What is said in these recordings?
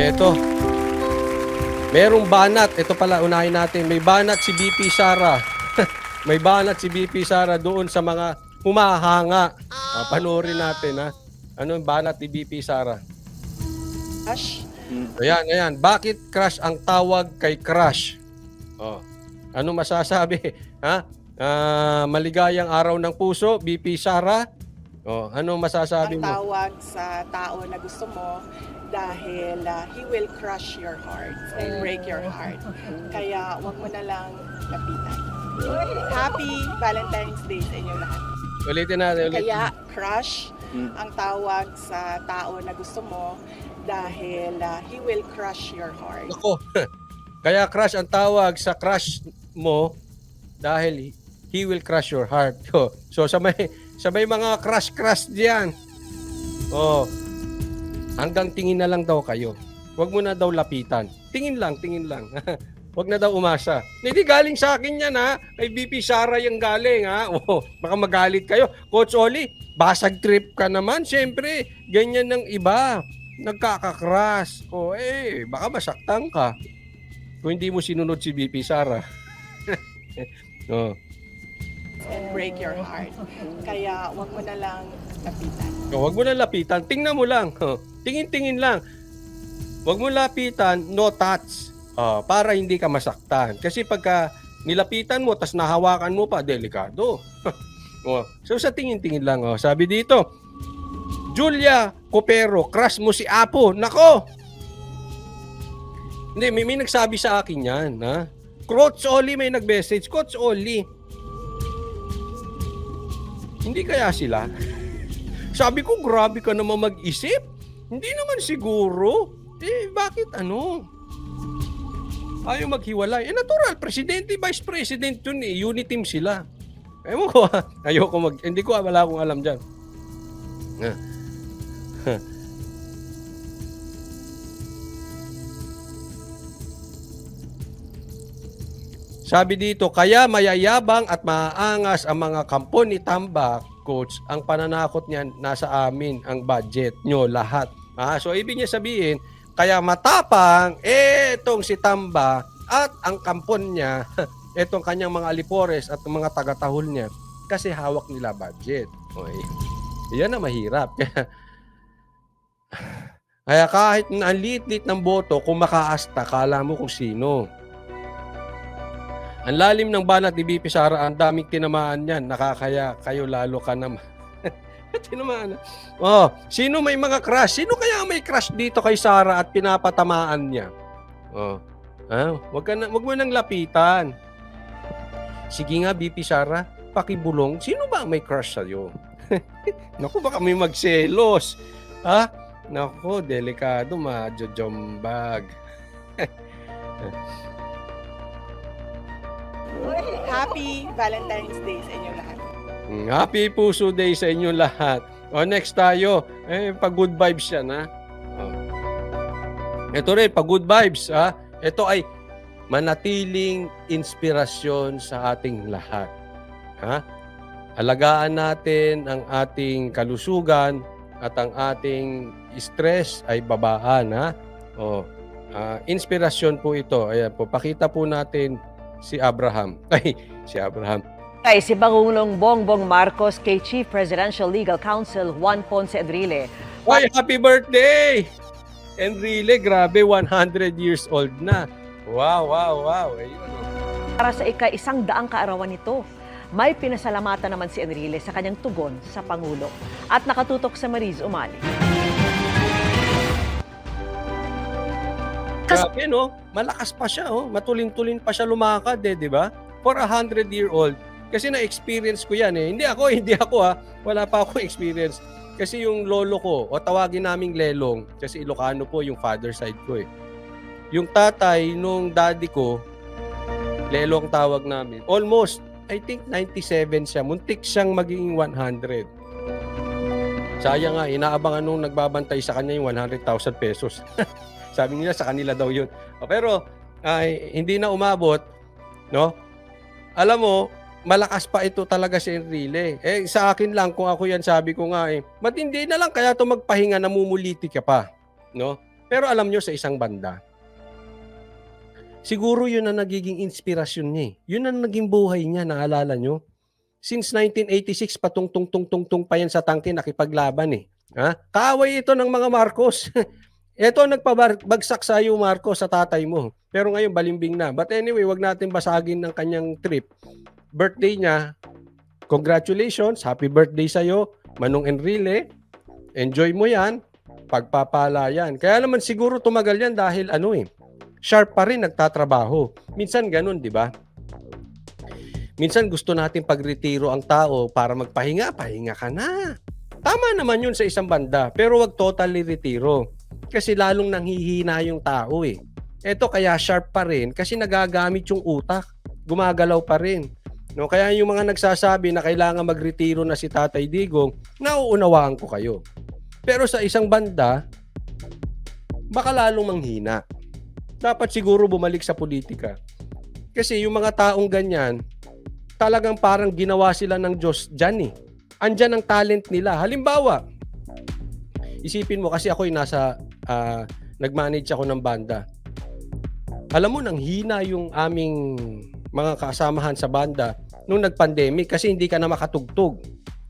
Eto, merong banat. Ito pala, unahin natin. May banat si BP Sara. May banat si BP Sara doon sa mga humahanga. Panoorin natin, ha. Ano yung banat ni BP Sara? Crush? Ayan. Bakit crush ang tawag kay crush? Oh. Ano masasabi? Ha? Maligayang araw ng puso, BP Sara. Oh, ano masasabi Ang mo? tawag sa tao na gusto mo dahil he will crush your heart and break your heart. Kaya wag mo na lang lapitan. Happy Valentine's Day sa inyo lahat. Ulitin natin. Kaya crush ang tawag sa tao na gusto mo dahil he will crush your heart. Ako. Kaya crush ang tawag sa crush mo dahil he will crush your heart. So sa may mga crush diyan. Oh. Hanggang tingin na lang daw kayo. Huwag mo na daw lapitan. Tingin lang. Huwag na daw umasa. Hindi galing sa akin yan, ha. Kay BP Sara yung galing, ha. Oh, baka magalit kayo. Coach Oli, basag trip ka naman. Siyempre, ganyan ng iba. Nagkakakras. O baka masaktan ka. Kung hindi mo sinunod si BP Sara. Oh. And break your heart. Kaya wag mo na lang lapitan. Huwag mo na lapitan. Tingnan mo lang. Tingin-tingin lang. Huwag mo lapitan, no touch. Para hindi ka masaktan. Kasi pagka nilapitan mo, tas nahawakan mo pa, delikado. So sa tingin-tingin lang. Sabi dito, Julia Copero, crush mo si Apo. Nako! Hindi, may nagsabi sa akin yan. Ha? Coach Oli may nag-message. Coach Oli, hindi kaya sila? Sabi ko, grabe ka naman mag-isip. Hindi naman siguro. Bakit ano? Ayaw maghiwalay. Natural. Presidente, Vice President yun eh. Unity team sila. Ewan ko ha. Hindi ko, wala akong alam dyan. Sabi dito, kaya mayayabang at maaangas ang mga kampo ni Tambak, Coach, ang pananakot niyan, nasa amin ang budget nyo lahat. So ibig niya sabihin, kaya matapang, etong si Tamba at ang kampon niya, etong kanyang mga alipores at mga tagatahol niya, kasi hawak nila budget. Okay. Yan na mahirap. Kaya kahit na ang liit-liit ng boto, kung makaasta, kala mo kung sino. Ang lalim ng banat ni BP Sara, ang daming tinamaan niyan. Nakakaya kayo lalo ka naman. Tinamaan. Sino may mga crush? Sino kaya may crush dito kay Sara at pinapatamaan niya? Wag mo nang lapitan. Sige nga, BP Sara, pakibulong. Sino ba may crush sa'yo? Naku, baka may magselos. Naku, delikado, majojombag. Happy Valentine's Day sa inyo lahat. Happy Puso Day sa inyo lahat. Next tayo. Pag-good vibes yan, ha? Ito rin, pag-good vibes, ha? Ito ay manatiling inspirasyon sa ating lahat. Ha? Alagaan natin ang ating kalusugan at ang ating stress ay babaan, ha? Inspirasyon po ito. Ayan po, pakita po natin si Abraham. Si Abraham. Kay si Pangulong Bongbong Marcos kay Chief Presidential Legal Counsel Juan Ponce Enrile. Happy birthday! Enrile, grabe, 100 years old na. Wow. Ayun. Para sa ika-100 kaarawan nito, may pinasalamatan naman si Enrile sa kanyang tugon sa Pangulo. At nakatutok sa Mariz Umali. Grabe, no? Malakas pa siya, Matulin-tulin pa siya lumakad, di ba? For 100-year-old. Kasi na-experience ko yan, Hindi ako, Wala pa akong experience. Kasi yung lolo ko, o tawagin naming Lelong, kasi Ilocano po yung father side ko, Yung tatay nung daddy ko, Lelong tawag namin. Almost, I think 97 siya. Muntik siyang maging 100. Sayang nga, inaabangan nung nagbabantay sa kanya yung 100,000 pesos. Sabi nila sa kanila daw yun. Pero hindi na umabot, no? Alam mo, malakas pa ito talaga si Enrile. Sa akin lang, kung ako yan, sabi ko nga matindi na lang kaya ito magpahinga, namumuliti ka pa, no? Pero alam nyo, sa isang banda, siguro yun ang nagiging inspirasyon niya. Yun ang naging buhay niya, naalala nyo? Since 1986, patungtong-tungtong pa yan sa tangke, nakipaglaban eh. Ha? Kaaway ito ng mga Marcos. Ito ang nagpabagsak sa iyo, Marcos, sa tatay mo. Pero ngayon, balimbing na. But anyway, wag natin basagin ng kanyang trip. Birthday niya, congratulations, happy birthday sa'yo, Manong Enrile. Enjoy mo yan, pagpapala yan. Kaya naman siguro tumagal yan dahil sharp pa rin nagtatrabaho. Minsan ganun, di ba? Minsan gusto natin pagretiro ang tao para magpahinga, pahinga ka na. Tama naman yun sa isang banda, pero wag totally retiro. Kasi lalong nanghihina yung tao eh. Eto kaya sharp pa rin kasi nagagamit yung utak. Gumagalaw pa rin. No, kaya yung mga nagsasabi na kailangan magretiro na si Tatay Digong, nauunawaan ko kayo. Pero sa isang banda, baka lalong manghina. Dapat siguro bumalik sa politika. Kasi yung mga taong ganyan, talagang parang ginawa sila ng Diyos dyan eh. Andyan ang talent nila. Halimbawa, isipin mo kasi ako'y nag-manage ako ng banda. Alam mo, nang hina yung aming mga kasamahan sa banda nung nag-pandemic kasi hindi ka na makatugtog.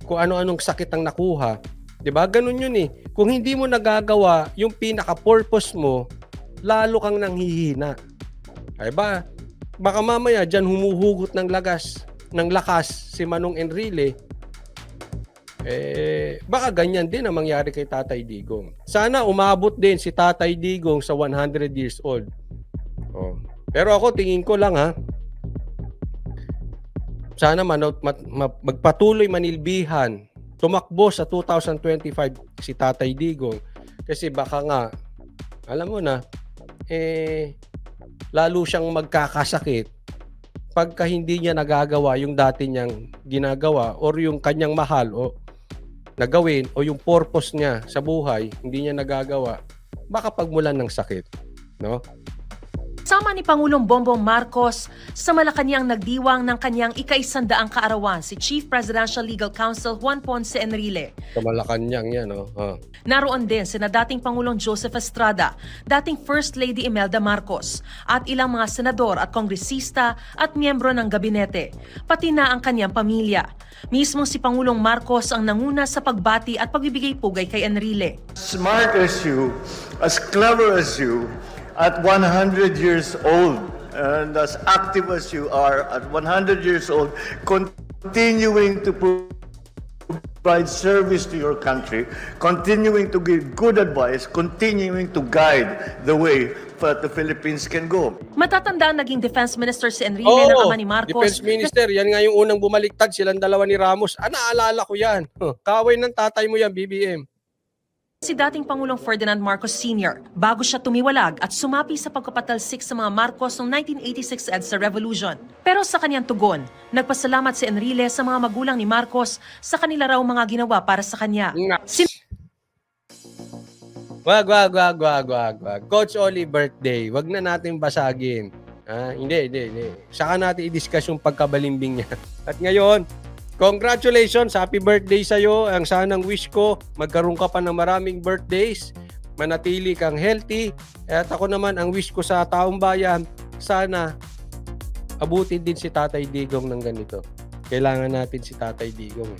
Kung ano-anong sakit ang nakuha. 'Di ba? Ganun yun eh. Kung hindi mo nagagawa yung pinaka-purpose mo, lalo kang nanghihina. Ay ba? Baka mamaya dyan humuhugot ng lakas si Manong Enrile. Baka ganyan din ang mangyari kay Tatay Digong. Sana umabot din si Tatay Digong sa 100 years old. Oh. Pero ako tingin ko lang sana magpatuloy manilbihan, tumakbo sa 2025 si Tatay Digong. Kasi baka nga, alam mo na, lalo siyang magkakasakit pagka hindi niya nagagawa yung dati niyang ginagawa or yung kanyang mahal o nagawin o yung purpose niya sa buhay, hindi niya nagagawa, baka pagmulan ng sakit. No? Sama ni Pangulong Bongbong Marcos sa Malacanang nagdiwang ng kanyang ika-100 kaarawan si Chief Presidential Legal Counsel Juan Ponce Enrile. Sa Malacanang yan, no? Naroon din sina dating Pangulong Joseph Estrada, dating First Lady Imelda Marcos, at ilang mga senador at kongresista at miyembro ng gabinete, pati na ang kanyang pamilya. Mismo si Pangulong Marcos ang nanguna sa pagbati at pagbibigay pugay kay Enrile. Smart as you, as clever as you, at 100 years old, and as active as you are at 100 years old, continuing to provide service to your country, continuing to give good advice, continuing to guide the way that the Philippines can go. Matatanda naging Defense Minister si Enrile ng ama ni Marcos. Defense Minister, yan nga yung unang bumaliktad, silang dalawa ni Ramos. Naalala ko yan. Kaway ng tatay mo yan, BBM. Si dating Pangulong Ferdinand Marcos Sr. bago siya tumiwalag at sumapi sa pagkapatalsik sa mga Marcos noong 1986 EDSA Revolution. Pero sa kanyang tugon, nagpasalamat si Enrile sa mga magulang ni Marcos sa kanila raw mga ginawa para sa kanya. Wag. Coach Oli birthday, wag na natin basagin. Hindi. Saka natin i-discuss yung pagkabalimbing niya. At ngayon, congratulations, happy birthday sa'yo. Ang sanang wish ko, magkaroon ka pa ng maraming birthdays, manatili kang healthy. At ako naman, ang wish ko sa taong bayan, sana abutin din si Tatay Digong ng ganito. Kailangan natin si Tatay Digong.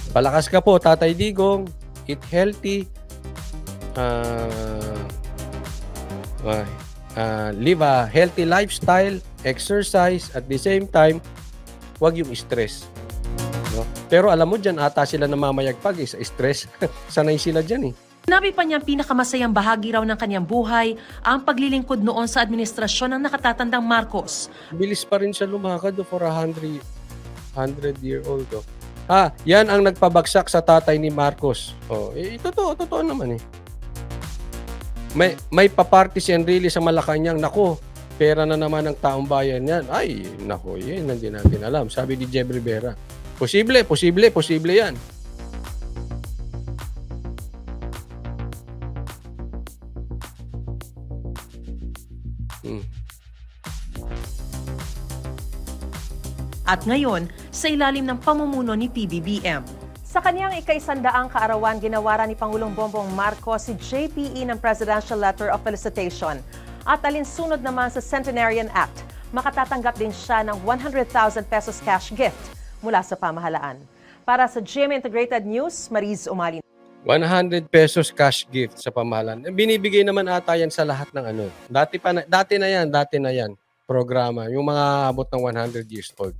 Palakas ka po, Tatay Digong. Eat healthy. Live a healthy lifestyle, exercise, at the same time, wag yung stress. No? Pero alam mo dyan, ata sila namamayagpag sa stress. Sanay sila dyan eh. Sinabi pa niya pinakamasayang bahagi raw ng kanyang buhay ang paglilingkod noon sa administrasyon ng nakatatandang Marcos. Bilis pa rin siya lumakad for 100-year-old. Yan ang nagpabagsak sa tatay ni Marcos. Totoo naman eh. May paparty si Enrile sa Malacanang. Nako, pera na naman ng taong bayan yan. Ay, nako, yan hindi natin alam. Sabi ni Jeb Rivera. Posible yan. At ngayon, sa ilalim ng pamumuno ni PBBM. Sa kaniyang ika-100 kaarawan, ginawaran ni Pangulong Bongbong Marcos si JPE ng Presidential Letter of Felicitation. At alinsunod naman sa Centenarian Act, makatatanggap din siya ng 100,000 pesos cash gift mula sa pamahalaan. Para sa GMA Integrated News, Mariz Umali. 100 pesos cash gift sa pamahalaan. Binibigay naman ata yan sa lahat ng ano. Dati na yan programa. Yung mga abot ng 100 years old.